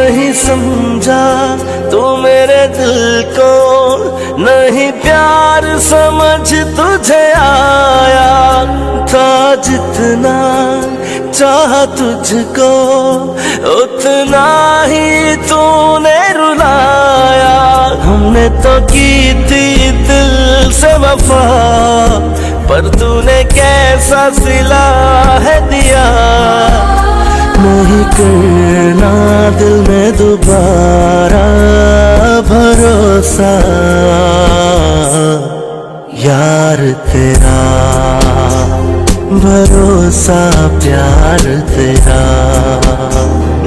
नहीं समझा तू मेरे दिल को, नहीं प्यार समझ तुझे आया था। जितना चाह तुझको उतना ही तूने रुलाया। हमने तो की थी दिल से वफा, पर तूने कैसा सिला है दिया। नहीं करना दिल में दोबारा भरोसा, यार तेरा भरोसा प्यार तेरा।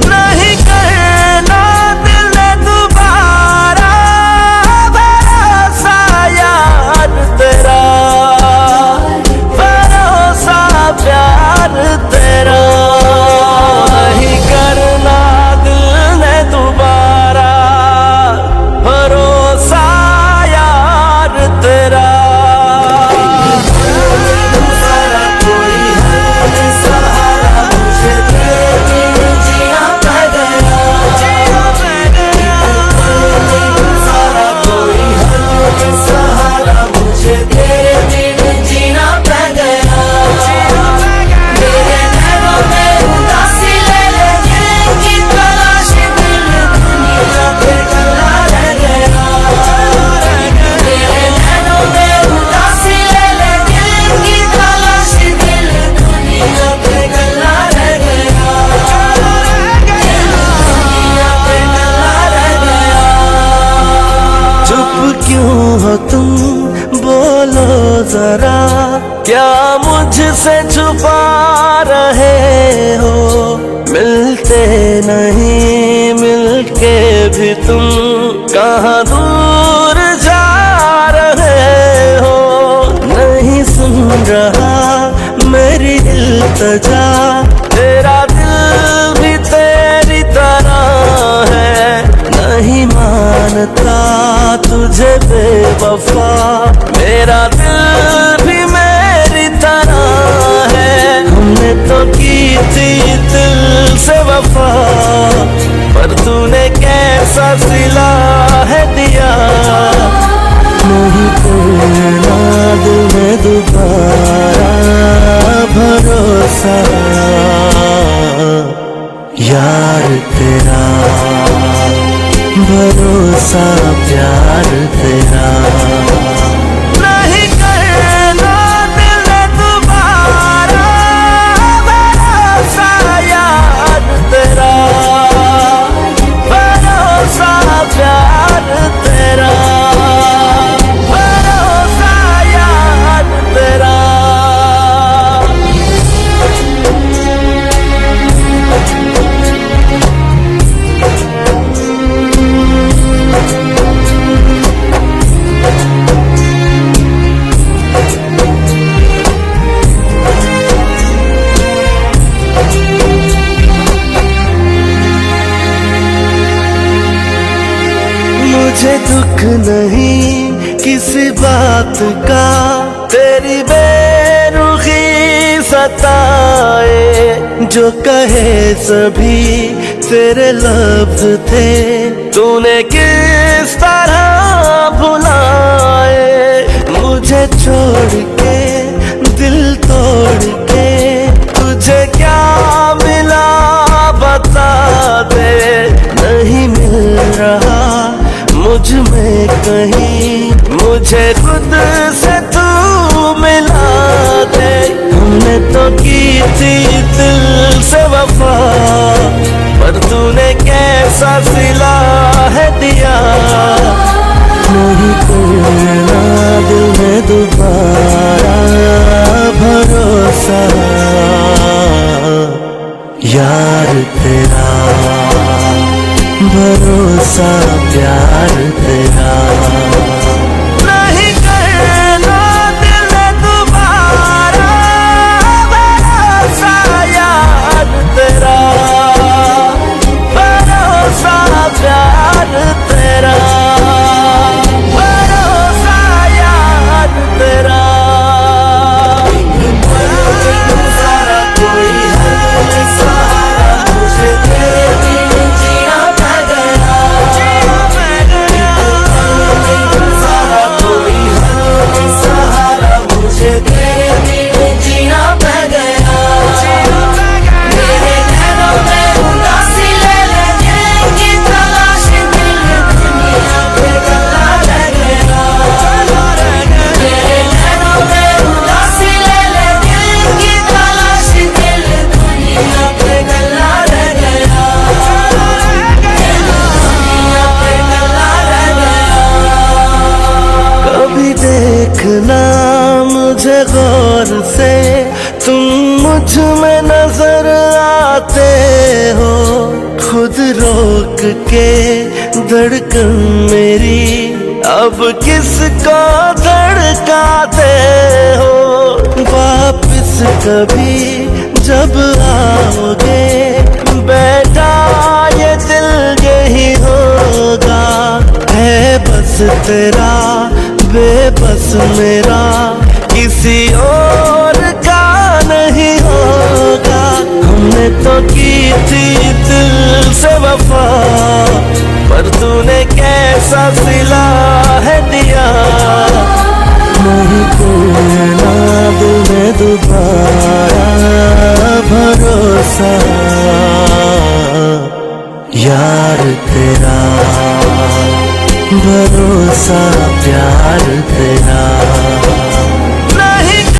नहीं करना दिल में दोबारा भरोसा, यार तेरा भरोसा प्यार तेरा। नहीं करना दिल में दोबारा भरोसा, यार तेरा। हो तुम बोलो जरा, क्या मुझसे छुपा रहे हो। मिलते नहीं मिलके भी तुम कहाँ दूर जा रहे हो। नहीं सुन रहा मेरी इल्तिजा, तेरा दिल भी तेरी तरह है। नहीं मानता तुझे बेवफा, मेरा दिल भी मेरी तरह है। हमने तो की थी दिल से वफा, पर तूने कैसा सिला है दिया। नहीं करना दिल में दोबारा भरोसा, यार तेरा भरोसा प्यार तेरा। नहीं करना दिल में दोबारा भरोसा, यार तेरा भरोसा प्यार तेरा। भरोसा यार तेरा। मुझे दुख नहीं किसी बात का, तेरी बेरुखी सताए। जो कहे सभी तेरे लफ्ज थे, तूने किस तरह भुलाए। मुझे छोड़ के दिल तोड़ के तुझे क्या मिला बता दे। नहीं मिल रहा मुझ में कहीं, मुझे खुद से तू मिला दे। हमने तो की थी दिल से वफा, पर तूने कैसा सिला है दिया। नहीं करना दिल में दोबारा भरोसा, यार तेरा भरोसा प्यार तेरा। नहीं करना दिल में दोबारा भरोसा, यार तेरा भरोसा प्यार तेरा। भरोसा यार तेरा। सारा कोई है सहारा, मुझे तेरे बिन जीना खुद रोक के धड़कन मेरी अब किसको धड़काते हो। वापस कभी जब आओगे बेटा ये दिल यही होगा। है बस तेरा बेबस मेरा किसी और का नहीं होगा। हमने तो की थी दिल से वफा पर तूने कैसा सिला है दिया। नहीं करना दिल में दोबारा भरोसा यार तेरा भरोसा प्यार तेरा।